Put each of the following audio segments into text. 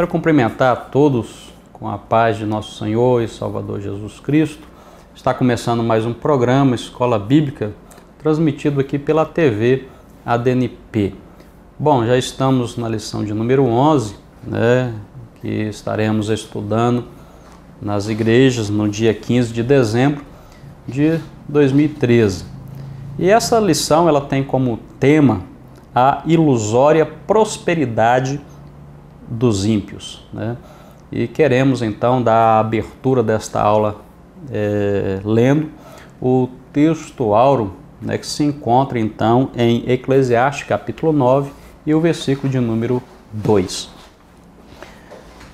Quero cumprimentar a todos com a paz de nosso Senhor e Salvador Jesus Cristo. Está começando mais um programa Escola Bíblica, transmitido aqui pela TV ADNP. Bom, já estamos na lição de número 11, que estaremos estudando nas igrejas no dia 15 de dezembro de 2013. E essa lição ela tem como tema a ilusória prosperidade dos ímpios. E queremos então dar a abertura desta aula lendo o texto áureo que se encontra então em Eclesiastes capítulo 9 e o versículo de número 2.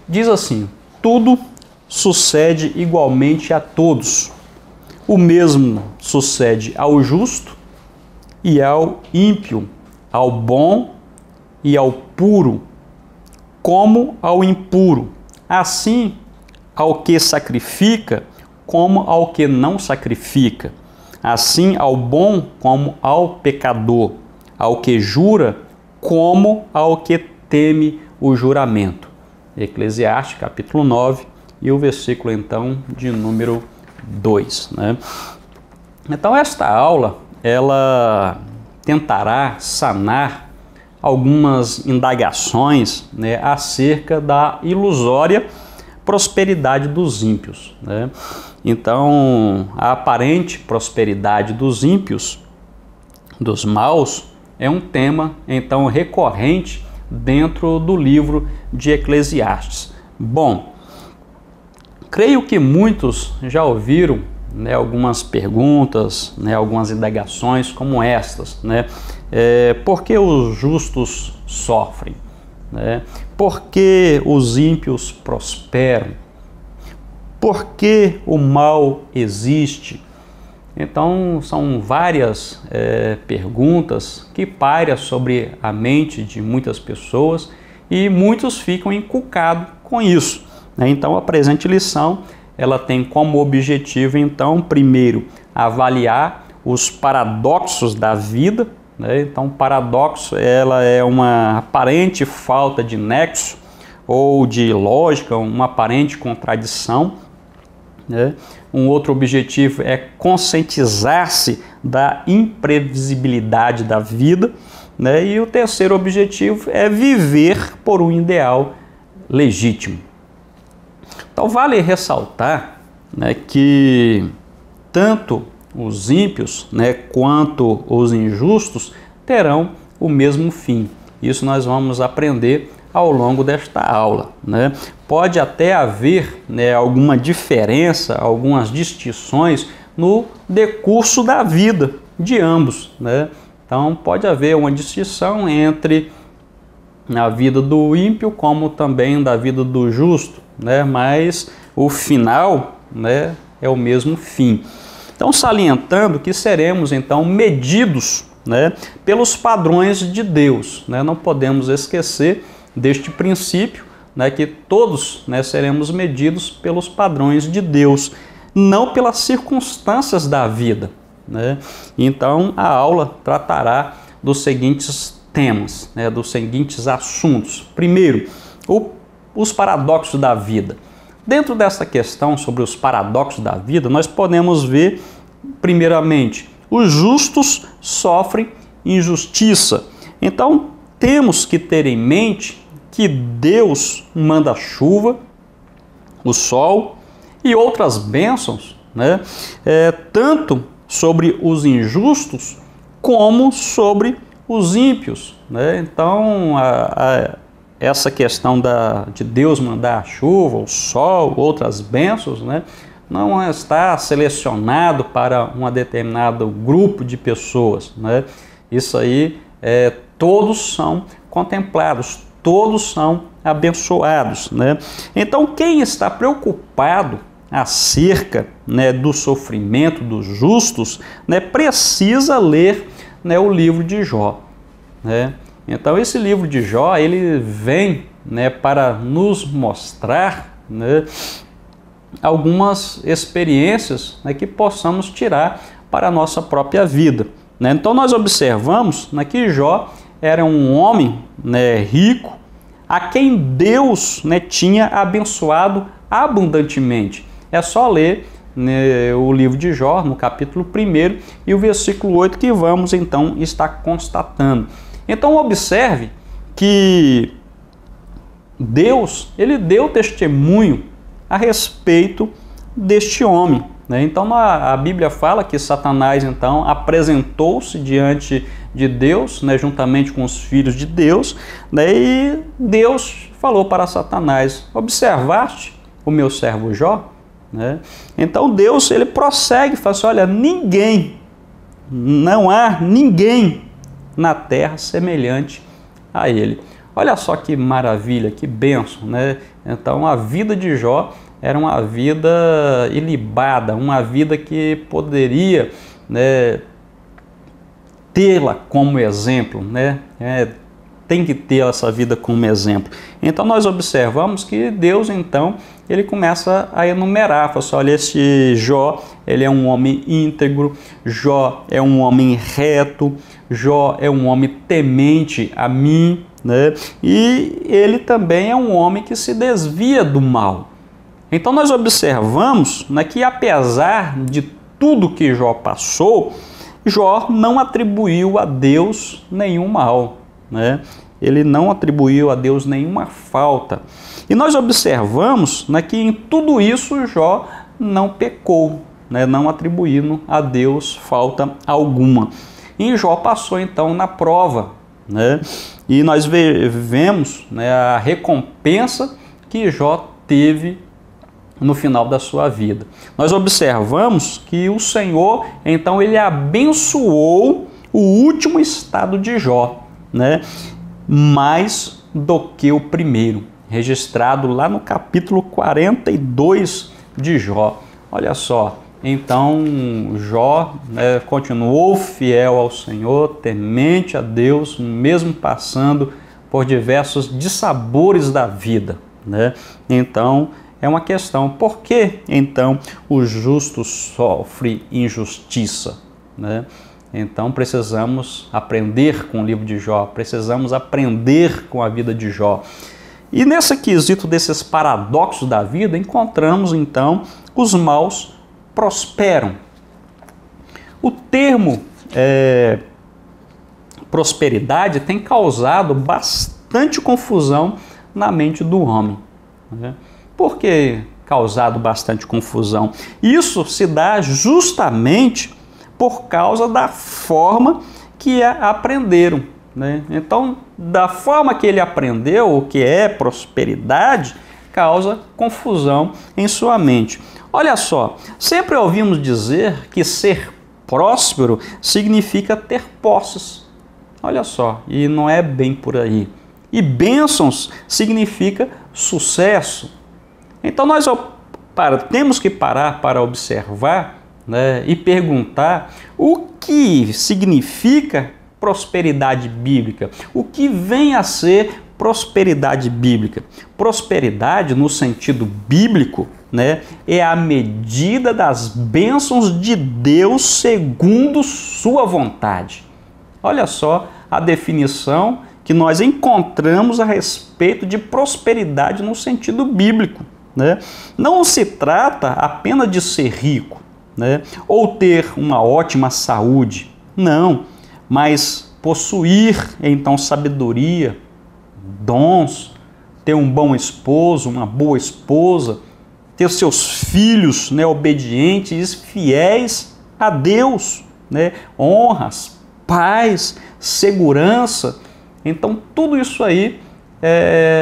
Diz assim: tudo sucede igualmente a todos. O mesmo sucede ao justo e ao ímpio, ao bom e ao puro, como ao impuro, assim ao que sacrifica, como ao que não sacrifica, assim ao bom como ao pecador, ao que jura, como ao que teme o juramento. Eclesiastes capítulo 9 e o versículo então de número 2. Então esta aula ela tentará sanar algumas indagações acerca da ilusória prosperidade dos ímpios. Então a aparente prosperidade dos ímpios, dos maus, é um tema então recorrente dentro do livro de Eclesiastes. Bom, creio que muitos já ouviram algumas perguntas, algumas indagações como estas, por que os justos sofrem? Por que os ímpios prosperam? Por que o mal existe? Então são várias perguntas que pairam sobre a mente de muitas pessoas e muitos ficam encucados com isso. Então a presente lição ela tem como objetivo então primeiro avaliar os paradoxos da vida. Então paradoxo ela é uma aparente falta de nexo ou de lógica, uma aparente contradição. Um outro objetivo é conscientizar-se da imprevisibilidade da vida, e o terceiro objetivo é viver por um ideal legítimo. Então vale ressaltar que tanto os ímpios quanto os injustos terão o mesmo fim. Isso nós vamos aprender ao longo desta aula. Pode até haver alguma diferença, algumas distinções no decurso da vida de ambos. Então pode haver uma distinção entre a vida do ímpio como também da vida do justo, mas o final é o mesmo fim. Então salientando que seremos então medidos pelos padrões de Deus. Não podemos esquecer deste princípio, que todos seremos medidos pelos padrões de Deus, não pelas circunstâncias da vida. Então a aula tratará dos seguintes temas, dos seguintes assuntos. Primeiro, os paradoxos da vida. Dentro dessa questão sobre os paradoxos da vida, nós podemos ver, primeiramente, os justos sofrem injustiça. Então temos que ter em mente que Deus manda chuva, o sol e outras bênçãos, tanto sobre os injustos como sobre os ímpios. Então, essa questão de Deus mandar a chuva, o sol, outras bênçãos, não está selecionado para um determinado grupo de pessoas. Isso aí, todos são contemplados, todos são abençoados. Então, quem está preocupado acerca do sofrimento dos justos, precisa ler o livro de Jó. Então, esse livro de Jó, ele vem para nos mostrar algumas experiências que possamos tirar para a nossa própria vida. Então, nós observamos que Jó era um homem rico, a quem Deus, né, tinha abençoado abundantemente. É só ler, né, o livro de Jó, no capítulo 1 e o versículo 8, que vamos então estar constatando. Então observe que Deus, ele deu testemunho a respeito deste homem, né? Então a Bíblia fala que Satanás então apresentou-se diante de Deus, né, juntamente com os filhos de Deus, né, e Deus falou para Satanás: observaste o meu servo Jó? Né? Então Deus, ele prossegue e fala assim: olha, não há ninguém na terra semelhante a ele. Olha só que maravilha, que bênção, né? Então a vida de Jó era uma vida ilibada, uma vida que poderia, né, tê-la como exemplo, né? Tem que ter essa vida como exemplo. Então nós observamos que Deus então ele começa a enumerar, fala assim: olha, esse Jó, ele é um homem íntegro, Jó é um homem reto, Jó é um homem temente a mim, né? E ele também é um homem que se desvia do mal. Então nós observamos, né, que apesar de tudo que Jó passou, Jó não atribuiu a Deus nenhum mal, né? Ele não atribuiu a Deus nenhuma falta. E nós observamos, né, que em tudo isso Jó não pecou, né, não atribuindo a Deus falta alguma. E Jó passou então na prova, né? E nós vemos, né, a recompensa que Jó teve no final da sua vida. Nós observamos que o Senhor então ele abençoou o último estado de Jó, né, mais do que o primeiro, registrado lá no capítulo 42 de Jó. Olha só, então Jó, né, continuou fiel ao Senhor, temente a Deus, mesmo passando por diversos dissabores da vida, né? Então é uma questão: por que então o justo sofre injustiça, né? Então precisamos aprender com o livro de Jó, precisamos aprender com a vida de Jó. E nesse quesito desses paradoxos da vida, encontramos então os maus prosperam. O termo prosperidade tem causado bastante confusão na mente do homem, né? Por que causado bastante confusão? Isso se dá justamente por causa da forma que aprenderam, né? Então, da forma que ele aprendeu o que é prosperidade, causa confusão em sua mente. Olha só, sempre ouvimos dizer que ser próspero significa ter posses. Olha só, e não é bem por aí. E bênçãos significa sucesso. Então nós temos que parar para observar, né, e perguntar o que significa prosperidade bíblica, o que vem a ser prosperidade bíblica. Prosperidade, no sentido bíblico, né, é a medida das bênçãos de Deus segundo sua vontade. Olha só a definição que nós encontramos a respeito de prosperidade no sentido bíblico, né? Não se trata apenas de ser rico, né, ou ter uma ótima saúde, não, mas possuir então sabedoria, dons, ter um bom esposo, uma boa esposa, ter seus filhos, né, obedientes e fiéis a Deus, né, honras, paz, segurança. Então tudo isso aí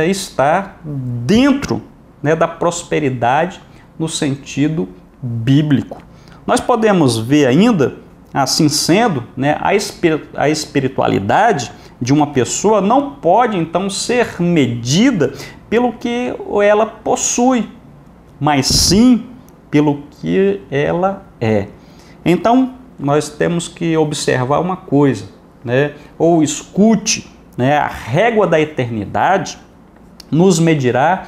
está dentro, né, da prosperidade no sentido bíblico. Nós podemos ver ainda, assim sendo, né, a espiritualidade de uma pessoa não pode então ser medida pelo que ela possui, mas sim pelo que ela é. Então nós temos que observar uma coisa, né, ou escute, né, a régua da eternidade nos medirá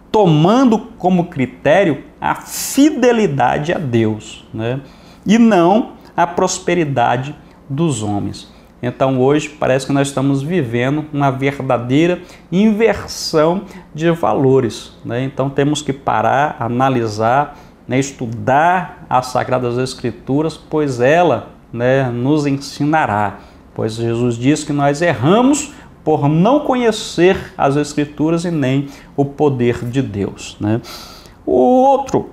tomando como critério a fidelidade a Deus, né, e não a prosperidade dos homens. Então hoje parece que nós estamos vivendo uma verdadeira inversão de valores, né? Então temos que parar, analisar, né, estudar as Sagradas Escrituras, pois ela, né, nos ensinará. Pois Jesus diz que nós erramos por não conhecer as Escrituras e nem o poder de Deus, né? O outro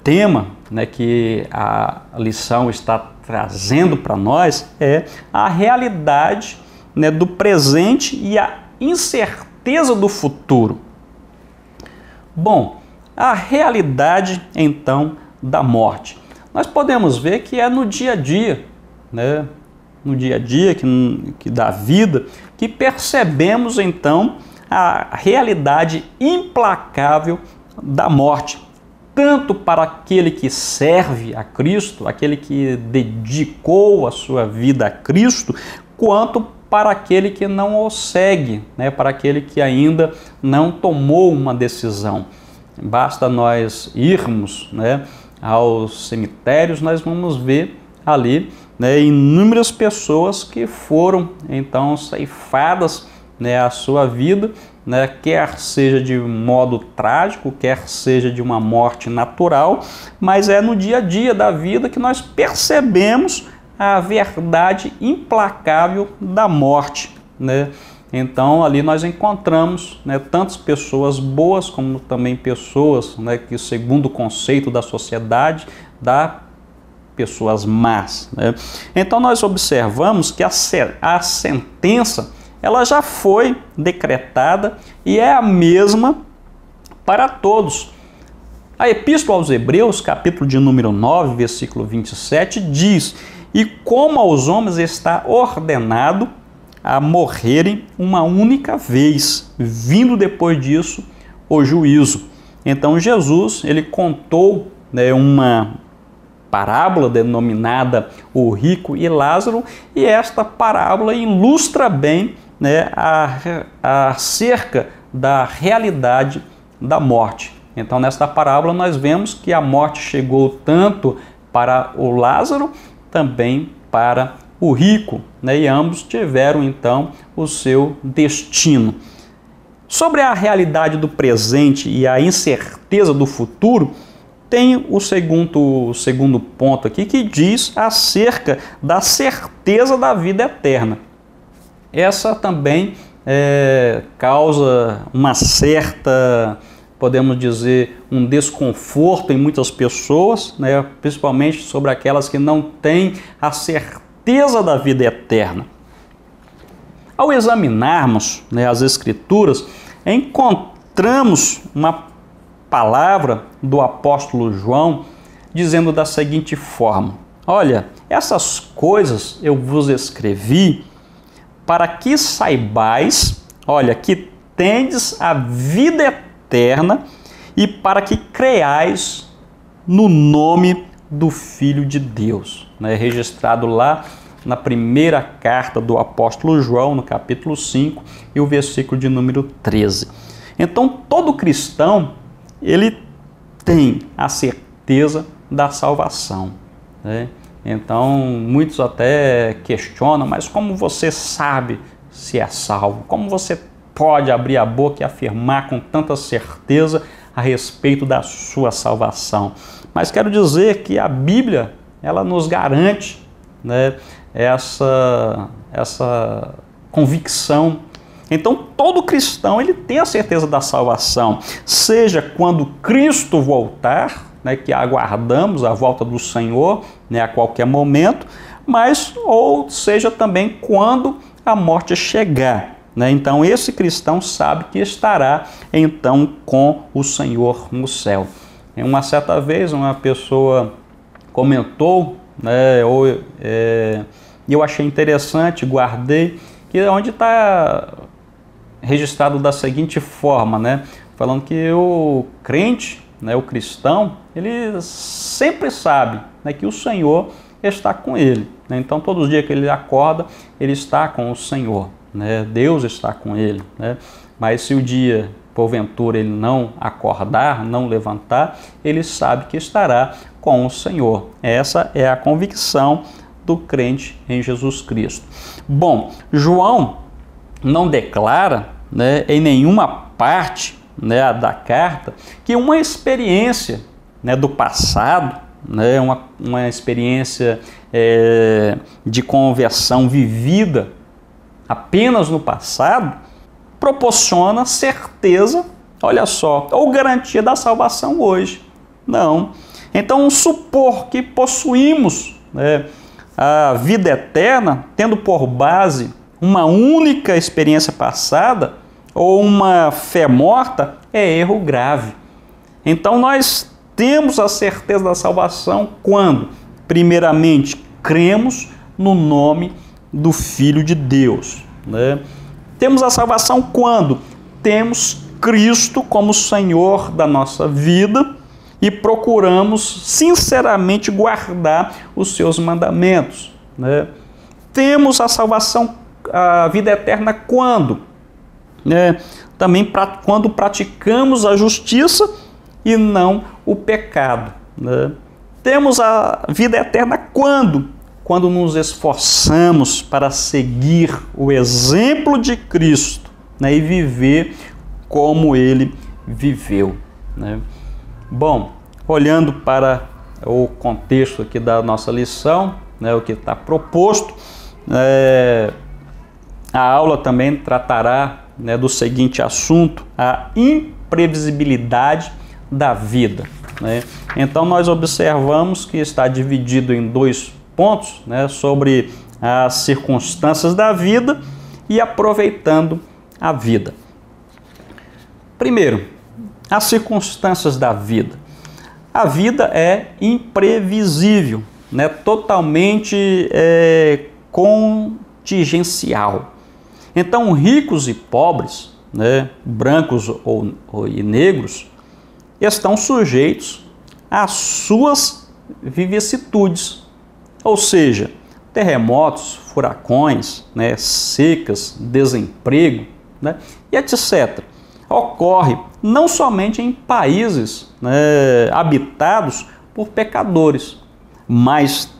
tema, né, que a lição está trazendo para nós é a realidade, né, do presente e a incerteza do futuro. Bom, a realidade então da morte. Nós podemos ver que é no dia a dia, né, no dia a dia que da vida, que percebemos então a realidade implacável da morte, tanto para aquele que serve a Cristo, aquele que dedicou a sua vida a Cristo, quanto para aquele que não o segue, né, para aquele que ainda não tomou uma decisão. Basta nós irmos, né, aos cemitérios, nós vamos ver ali, né, inúmeras pessoas que foram então ceifadas, né, a sua vida, né, quer seja de modo trágico, quer seja de uma morte natural, mas é no dia a dia da vida que nós percebemos a verdade implacável da morte, né? Então ali nós encontramos, né, tantas pessoas boas como também pessoas, né, que segundo o conceito da sociedade, dá pessoas más, né? Então nós observamos que a sentença ela já foi decretada e é a mesma para todos. A Epístola aos Hebreus, capítulo de número 9, versículo 27, diz: "E como aos homens está ordenado a morrerem uma única vez, vindo depois disso o juízo." Então Jesus, ele contou, né, uma parábola denominada O Rico e Lázaro, e esta parábola ilustra bem, né, acerca da realidade da morte. Então, nesta parábola, nós vemos que a morte chegou tanto para o Lázaro, também para o rico, né, e ambos tiveram, então, o seu destino. Sobre a realidade do presente e a incerteza do futuro, tem o segundo ponto aqui, que diz acerca da certeza da vida eterna. Essa também causa uma certa, podemos dizer, um desconforto em muitas pessoas, né, principalmente sobre aquelas que não têm a certeza da vida eterna. Ao examinarmos, né, as Escrituras, encontramos uma palavra do apóstolo João dizendo da seguinte forma: "Olha, essas coisas eu vos escrevi para que saibais, olha, que tendes a vida eterna e para que creiais no nome do Filho de Deus." Né? Registrado lá na primeira carta do apóstolo João, no capítulo 5, e o versículo de número 13. Então, todo cristão, ele tem a certeza da salvação, né? Então, muitos até questionam, mas como você sabe se é salvo? Como você pode abrir a boca e afirmar com tanta certeza a respeito da sua salvação? Mas quero dizer que a Bíblia, ela nos garante, né, essa convicção. Então, todo cristão, ele tem a certeza da salvação, seja quando Cristo voltar, né, que aguardamos a volta do Senhor, né, a qualquer momento, mas ou seja também quando a morte chegar, né? Então esse cristão sabe que estará então com o Senhor no céu. Uma certa vez uma pessoa comentou, né, e eu achei interessante, guardei, que onde está registrado da seguinte forma, né, falando que o crente, né, o cristão, ele sempre sabe, né, que o Senhor está com ele, né? Então, todos os dias que ele acorda, ele está com o Senhor, né? Deus está com ele, né? Mas se o dia, porventura, ele não acordar, não levantar, ele sabe que estará com o Senhor. Essa é a convicção do crente em Jesus Cristo. Bom, João não declara, né, em nenhuma parte, né, da carta que uma experiência, né, do passado, né, uma experiência de conversão vivida apenas no passado, proporciona certeza, olha só, ou garantia da salvação hoje. Não. Então, supor que possuímos, né, a vida eterna, tendo por base uma única experiência passada ou uma fé morta, é erro grave. Então, nós temos a certeza da salvação quando, primeiramente, cremos no nome do Filho de Deus, né? Temos a salvação quando temos Cristo como Senhor da nossa vida e procuramos sinceramente guardar os seus mandamentos, né? Temos a salvação, a vida eterna quando? Né? Também quando praticamos a justiça e não o pecado, né? Temos a vida eterna quando? Quando nos esforçamos para seguir o exemplo de Cristo, né, e viver como Ele viveu, né? Bom, olhando para o contexto aqui da nossa lição, né, o que está proposto, a aula também tratará, né, do seguinte assunto: a imprevisibilidade da vida, né? Então nós observamos que está dividido em dois pontos, né, sobre as circunstâncias da vida e aproveitando a vida. Primeiro, as circunstâncias da vida. A vida é imprevisível, né, totalmente contingencial. Então, ricos e pobres, né, brancos e negros, estão sujeitos às suas vicissitudes. Ou seja, terremotos, furacões, né, secas, desemprego, né, e etc. Ocorre não somente em países, né, habitados por pecadores, mas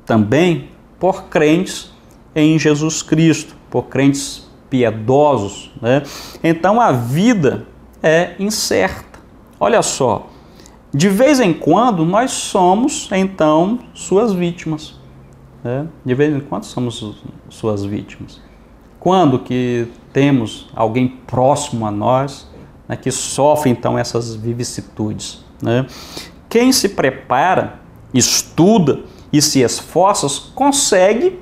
também por crentes em Jesus Cristo, por crentes piedosos, né? Então a vida é incerta. Olha só, de vez em quando nós somos, então, suas vítimas, né? De vez em quando somos suas vítimas. Quando que temos alguém próximo a nós, né, que sofre, então, essas vicissitudes, né? Quem se prepara, estuda e se esforça, consegue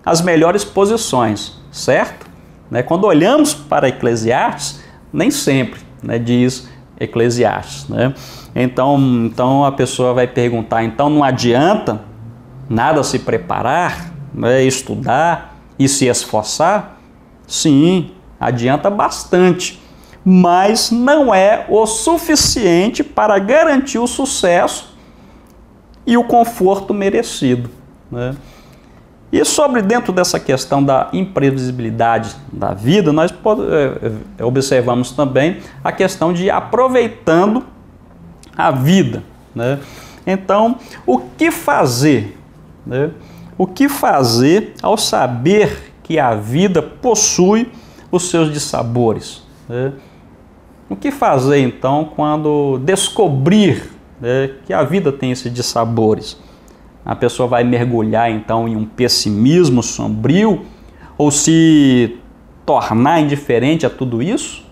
as melhores posições, certo? Né? Quando olhamos para Eclesiastes, nem sempre, né, diz Eclesiastes, né? Então a pessoa vai perguntar, então não adianta nada se preparar, né, estudar e se esforçar? Sim, adianta bastante, mas não é o suficiente para garantir o sucesso e o conforto merecido, né? E sobre dentro dessa questão da imprevisibilidade da vida, nós observamos também a questão de aproveitando a vida, né? Então, o que fazer, né? O que fazer ao saber que a vida possui os seus dissabores, né? O que fazer então quando descobrir, né, que a vida tem esses dissabores? A pessoa vai mergulhar então em um pessimismo sombrio ou se tornar indiferente a tudo isso,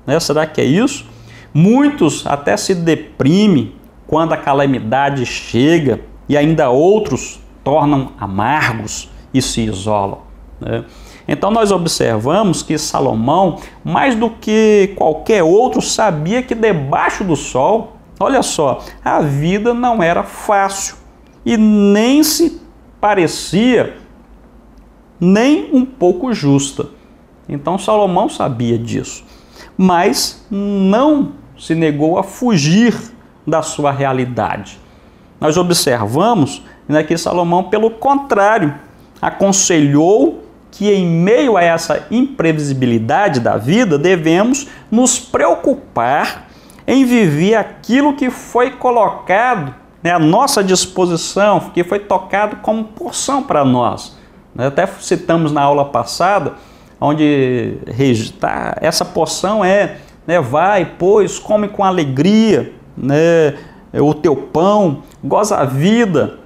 né? Será que é isso? Muitos até se deprimem quando a calamidade chega e ainda outros tornam amargos e se isolam, né? Então nós observamos que Salomão, mais do que qualquer outro, sabia que debaixo do sol, olha só, a vida não era fácil e nem se parecia nem um pouco justa. Então Salomão sabia disso, mas não se negou a fugir da sua realidade. Nós observamos, né, que Salomão, pelo contrário, aconselhou que em meio a essa imprevisibilidade da vida, devemos nos preocupar em viver aquilo que foi colocado né, à nossa disposição, que foi tocado como porção para nós. Até citamos na aula passada, onde essa porção né, vai, pois, come com alegria, né, o teu pão, goza a vida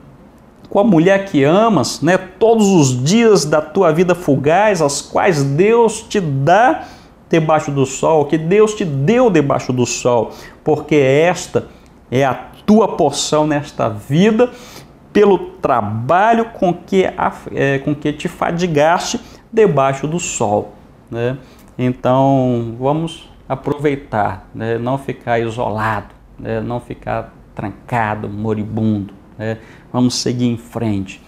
com a mulher que amas, né, todos os dias da tua vida fugaz, as quais Deus te dá debaixo do sol, que Deus te deu debaixo do sol, porque esta é a tua porção nesta vida, pelo trabalho com que te fadigaste debaixo do sol, né? Então, vamos aproveitar, né? Não ficar isolado, né? Não ficar trancado, moribundo, né? Vamos seguir em frente.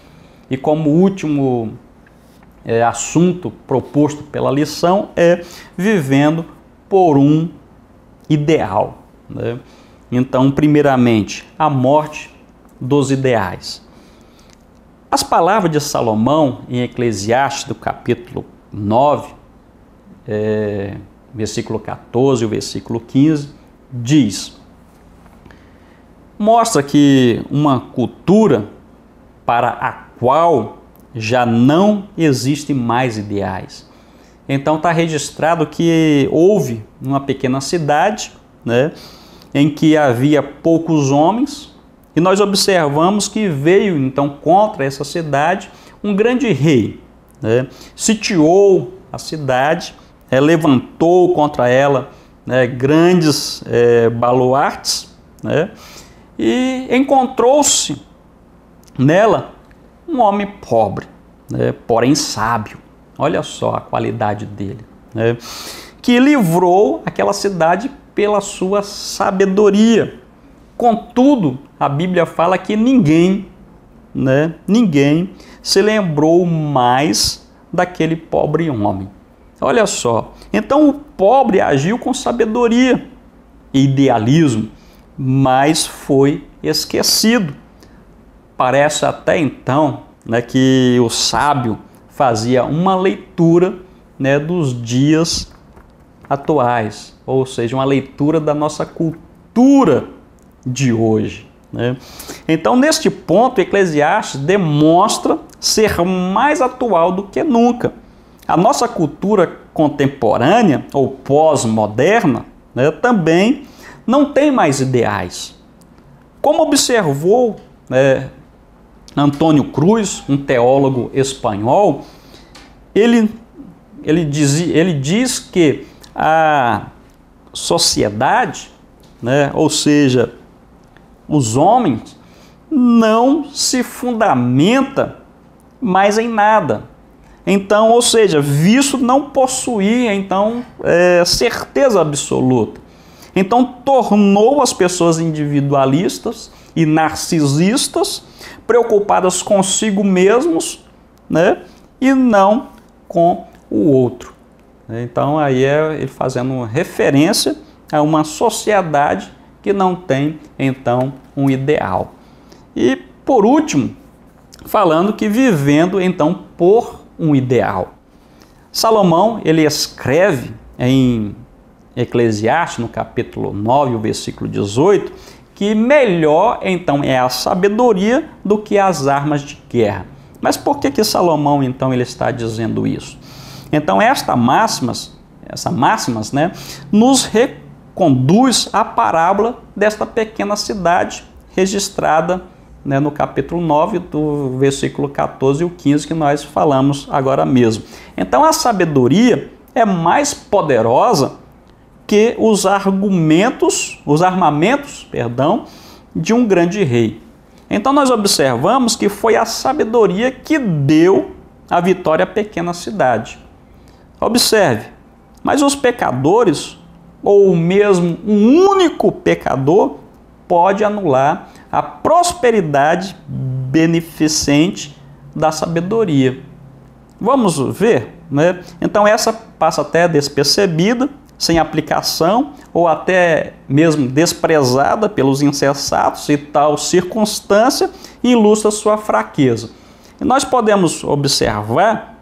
E como último assunto proposto pela lição é vivendo por um ideal, né? Então, primeiramente, a morte dos ideais. As palavras de Salomão em Eclesiastes, do capítulo 9, versículo 14 e o versículo 15, mostra que uma cultura para a qual já não existem mais ideais. Então está registrado que houve uma pequena cidade, né, em que havia poucos homens, e nós observamos que veio então contra essa cidade um grande rei, né, sitiou a cidade, levantou contra ela, né, grandes baluartes, né, e encontrou-se nela um homem pobre, né, porém sábio. Olha só a qualidade dele, né, que livrou aquela cidade pela sua sabedoria. Contudo, a Bíblia fala que ninguém se lembrou mais daquele pobre homem. Olha só, então o pobre agiu com sabedoria e idealismo, mas foi esquecido. Parece até então, né, que o sábio fazia uma leitura, né, dos dias atuais, ou seja, uma leitura da nossa cultura de hoje, né? Então, neste ponto, Eclesiastes demonstra ser mais atual do que nunca. A nossa cultura contemporânea ou pós-moderna, né, também não tem mais ideais. Como observou Antônio Cruz, um teólogo espanhol, ele diz que a sociedade, né, ou seja, os homens, não se fundamenta mais em nada. Então, ou seja, visto não possuir então certeza absoluta. Então, tornou as pessoas individualistas e narcisistas, preocupadas consigo mesmos, né, e não com o outro. Então, aí ele fazendo referência a uma sociedade que não tem, então, um ideal. E, por último, falando que vivendo, então, por um ideal. Salomão, ele escreve em Eclesiastes, no capítulo 9, o versículo 18, que melhor, então, é a sabedoria do que as armas de guerra. Mas por que Salomão, então, ele está dizendo isso? Então, essas máximas, né, nos reconduz à parábola desta pequena cidade registrada, né, no capítulo 9, do versículo 14 e o 15, que nós falamos agora mesmo. Então, a sabedoria é mais poderosa que os armamentos, de um grande rei. Então, nós observamos que foi a sabedoria que deu a vitória à pequena cidade. Observe, mas os pecadores, ou mesmo um único pecador, pode anular a prosperidade beneficente da sabedoria. Vamos ver, né? Então essa passa até despercebida, sem aplicação, ou até mesmo desprezada pelos insensatos, e tal circunstância ilustra sua fraqueza. E nós podemos observar,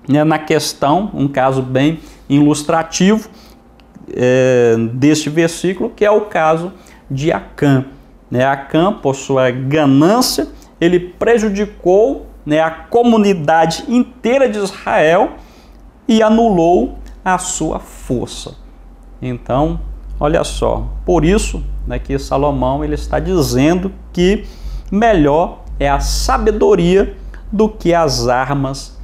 né, na questão, um caso bem ilustrativo deste versículo, que é o caso de Acã. Acã, por sua ganância, ele prejudicou a comunidade inteira de Israel e anulou a sua força. Então, olha só, por isso que Salomão ele está dizendo que melhor é a sabedoria do que as armas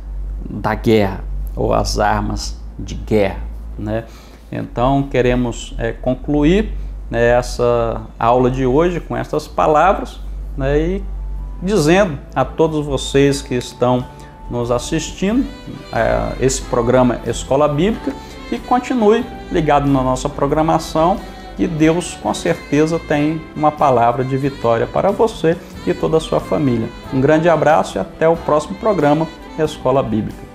da guerra ou as armas de guerra. Então, queremos concluir essa aula de hoje com estas palavras e dizendo a todos vocês que estão nos assistindo a esse programa Escola Bíblica que continue ligado na nossa programação, que Deus com certeza tem uma palavra de vitória para você e toda a sua família. Um grande abraço e até o próximo programa Escola Bíblica.